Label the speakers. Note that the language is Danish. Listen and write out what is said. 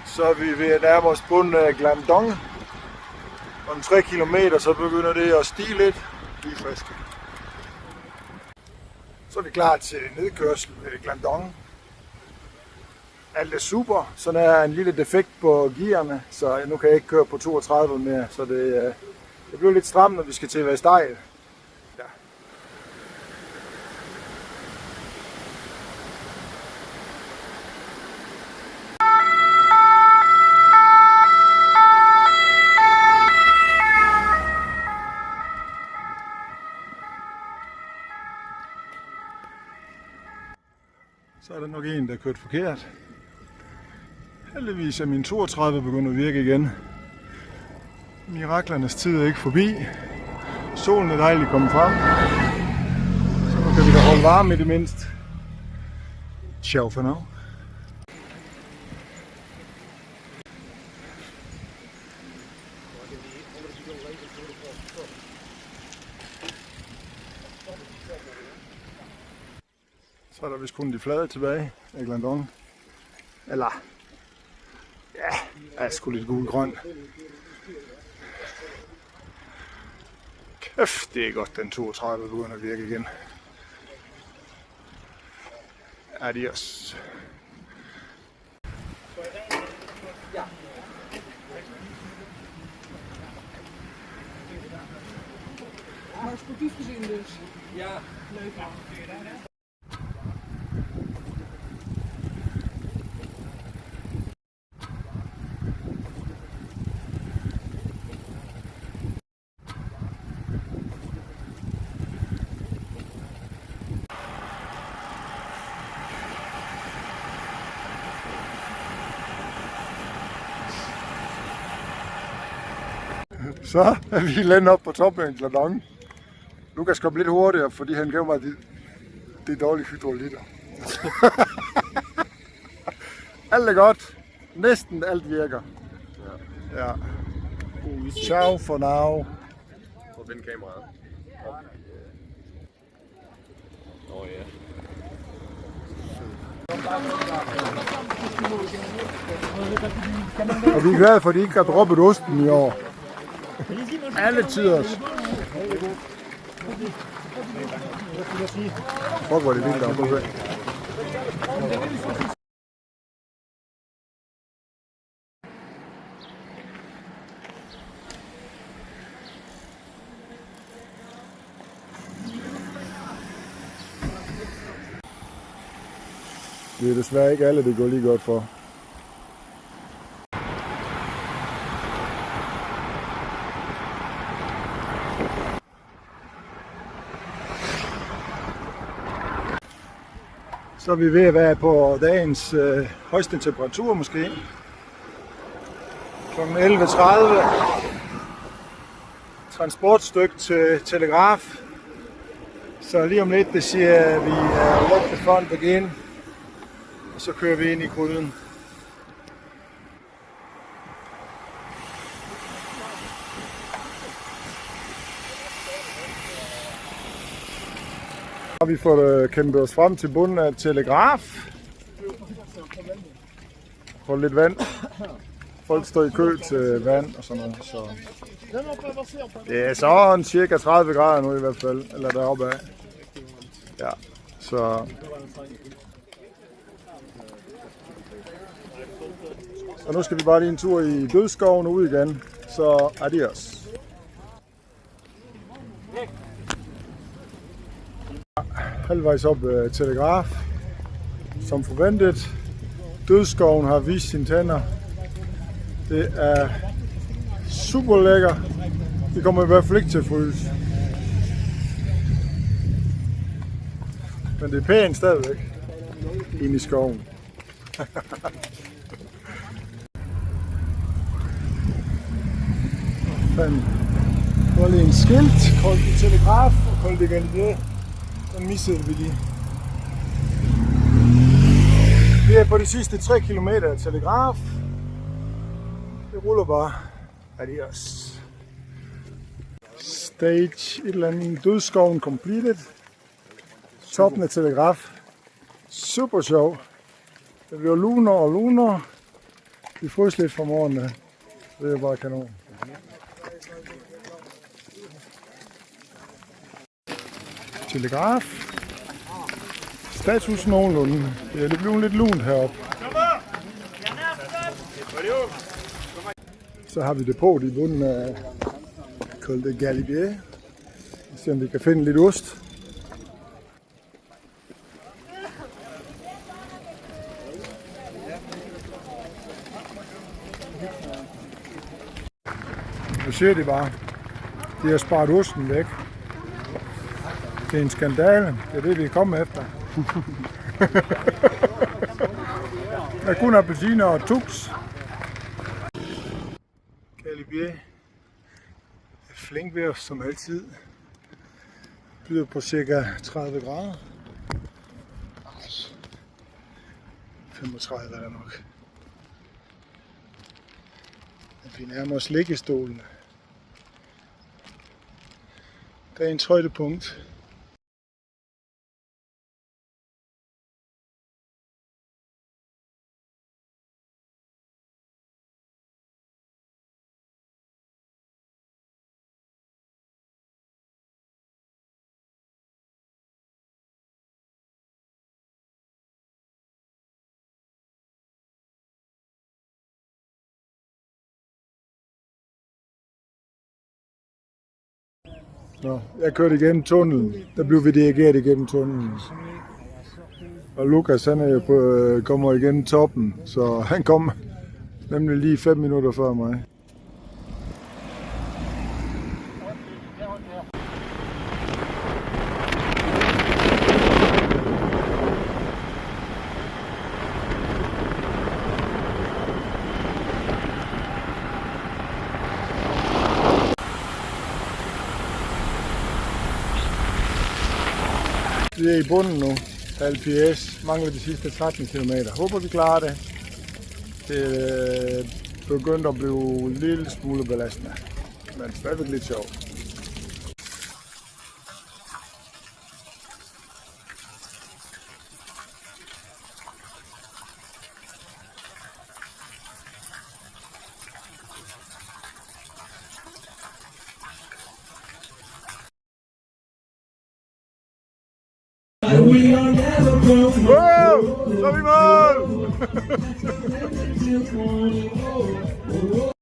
Speaker 1: Så er vi ved at nærme os bunden af Glandong. Om 3 kilometer, så begynder det at stige lidt. Lige friske. Så er vi klar til nedkørsel ved Glandong. Alt er super. Så der er en lille defekt på gearne, så nu kan jeg ikke køre på 32 mere. Så det bliver lidt stramt, når vi skal til at være stejl. Ja. Så er der nok en, der er kørt forkert. Heldigvis er min 32 begyndt at virke igen. Miraklernes tid er ikke forbi. Solen er dejligt kommet frem. Så nu kan vi da holde varme i det mindste. Ciao for nu. Så er der vist kun de flade tilbage af Glandong. Eller, ja, er sgu lidt gul-grøn. Kæft, det er godt, den 32 begynder at virke igen. Adios.
Speaker 2: Maar sportief gezien dus. Ja, leuk.
Speaker 1: Så er vi landet op på toppen af Glandong. Lukas kom lidt hurtigere, fordi han gav mig det dårlige hydrolytter. Alt er godt. Næsten alt virker. Ja. Ciao for now.
Speaker 3: Prøv at vende kameraet. Ja.
Speaker 1: Og vi er glade for, at de ikke har droppet osten i år. Alle tiders. Fuck, hvor er det vildt deroppe. Det er desværre ikke alle, det går lige godt for. Så er vi ved at være på dagens højeste temperatur måske. Kl. 11.30. Transportstykke til Telegraf. Så lige om lidt, det siger vi let the front again. Og så kører vi ind i gryden. Har vi fået kæmpet os frem til bunden af Telegraf. Hold lidt vand. Folk står i kø til vand og sådan noget. Så det er sådan cirka 30 grader nu i hvert fald, eller deroppe af. Ja, så. Og nu skal vi bare lige en tur i dødskoven ud igen. Så adios. Halvvejs op Telegraf. Som forventet. Dødskoven har vist sine tænder. Det er super lækker. Det kommer i hvert fald ikke til at fryse. Men det er pænt stadigvæk. Inde i skoven. fanden. Der var lige en skilt, Col du Telegraf og Col de Galibier. Den missede vi lige. Vi er på de sidste 3 kilometer af Telegraf. Det ruller bare. Adios. Stage et eller andet. Dødskoven completed. Toppen af Telegraf. Super sjov. Det bliver luner og luner. Vi frøs lidt fra morgenen. Det er bare kanon. Telegraf. Status nogenlunde. Det er blevet lidt lunt heroppe. Så har vi depot i bunden af Col de Galibier. Vi ser om vi kan finde lidt ost. Nu ser de bare. De har sparet osten væk. Det er en skandale. Det er det, vi er kommet efter. Der er kun appelsiner og tux. Galibier. Flink vejr som altid. Byder på cirka 30 grader. 35 er der nok. Vi nærmer os liggestolene. Dagens højdepunkt. Nå, jeg kørte igennem tunnelen. Der blev vi dirigeret igennem tunnelen. Og Lukas han er jo på, kommer igennem toppen, så han kom nemlig lige 5 minutter før mig. Vi er i bunden nu. Halv PS. Mangler de sidste 13 km. Håber vi klarer det. Det begyndte at blive en lille smule belastende. Men stadigvæk lidt sjovt. Wow! Så er vi mål!